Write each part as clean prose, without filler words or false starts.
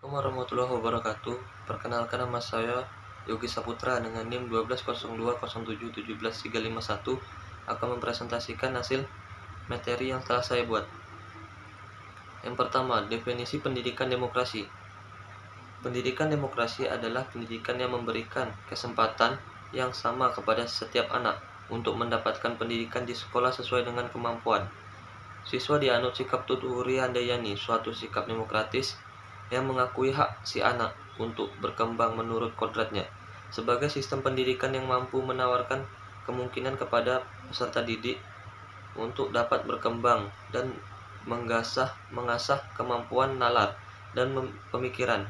Assalamualaikum warahmatullahi wabarakatuh. Perkenalkan, nama saya Yogi Saputra dengan NIM 1202071731 akan mempresentasikan hasil materi yang telah saya buat. Yang pertama, definisi pendidikan demokrasi. Pendidikan demokrasi adalah pendidikan yang memberikan kesempatan yang sama kepada setiap anak untuk mendapatkan pendidikan di sekolah sesuai dengan kemampuan. Siswa dianut sikap tuturi handayani, suatu sikap demokratis yang mengakui hak si anak untuk berkembang menurut kodratnya. Sebagai sistem pendidikan yang mampu menawarkan kemungkinan kepada peserta didik untuk dapat berkembang dan mengasah kemampuan nalar dan pemikiran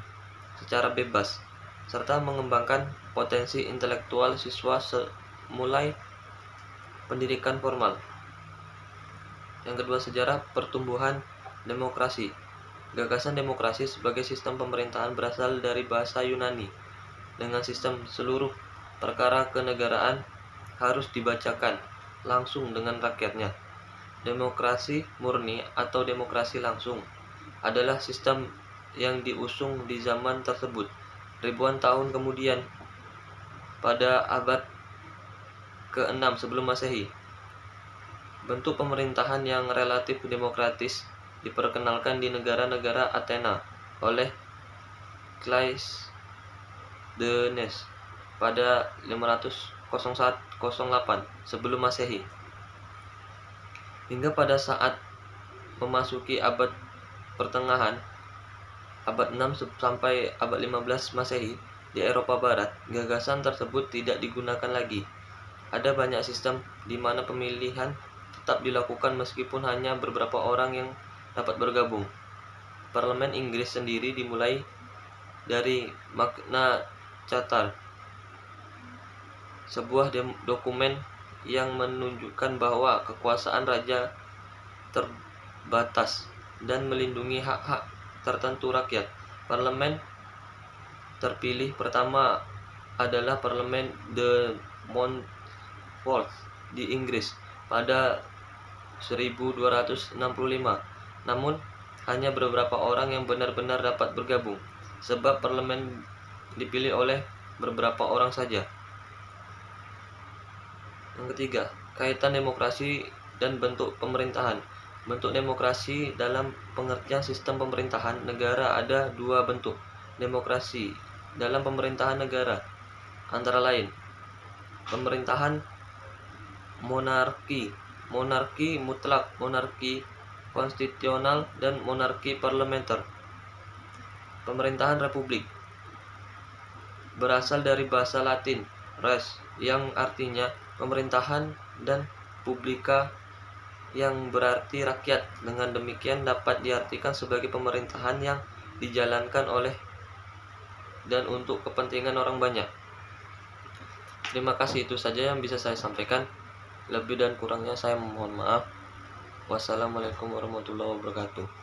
secara bebas, serta mengembangkan potensi intelektual siswa mulai pendidikan formal. Yang kedua, sejarah pertumbuhan demokrasi. Gagasan demokrasi sebagai sistem pemerintahan berasal dari bahasa Yunani, dengan sistem seluruh perkara kenegaraan harus dibacakan langsung dengan rakyatnya. Demokrasi murni atau demokrasi langsung adalah sistem yang diusung di zaman tersebut ribuan tahun kemudian pada abad ke-6 sebelum Masehi. Bentuk pemerintahan yang relatif demokratis diperkenalkan di negara-negara Athena oleh Cleisthenes pada 508 sebelum Masehi. Hingga pada saat memasuki abad pertengahan, abad 6 sampai abad 15 Masehi, di Eropa Barat, gagasan tersebut tidak digunakan lagi. Ada banyak sistem di mana pemilihan tetap dilakukan meskipun hanya beberapa orang yang dapat bergabung. Parlemen Inggris sendiri dimulai dari Magna Carta, sebuah dokumen yang menunjukkan bahwa kekuasaan raja terbatas dan melindungi hak-hak tertentu rakyat. Parlemen terpilih pertama adalah Parlemen de Montfort di Inggris pada 1265. Namun hanya beberapa orang yang benar-benar dapat bergabung, sebab parlemen dipilih oleh beberapa orang saja. Yang ketiga, kaitan demokrasi dan bentuk pemerintahan. Bentuk demokrasi dalam pengertian sistem pemerintahan negara ada dua bentuk demokrasi dalam pemerintahan negara, antara lain pemerintahan monarki, monarki mutlak, monarki konstitusional, dan monarki parlementer. Pemerintahan republik berasal dari bahasa Latin res, yang artinya pemerintahan, dan publica yang berarti rakyat. Dengan demikian dapat diartikan sebagai pemerintahan yang dijalankan oleh dan untuk kepentingan orang banyak. Terima kasih, itu saja yang bisa saya sampaikan. Lebih dan kurangnya saya mohon maaf. Wassalamualaikum warahmatullahi wabarakatuh.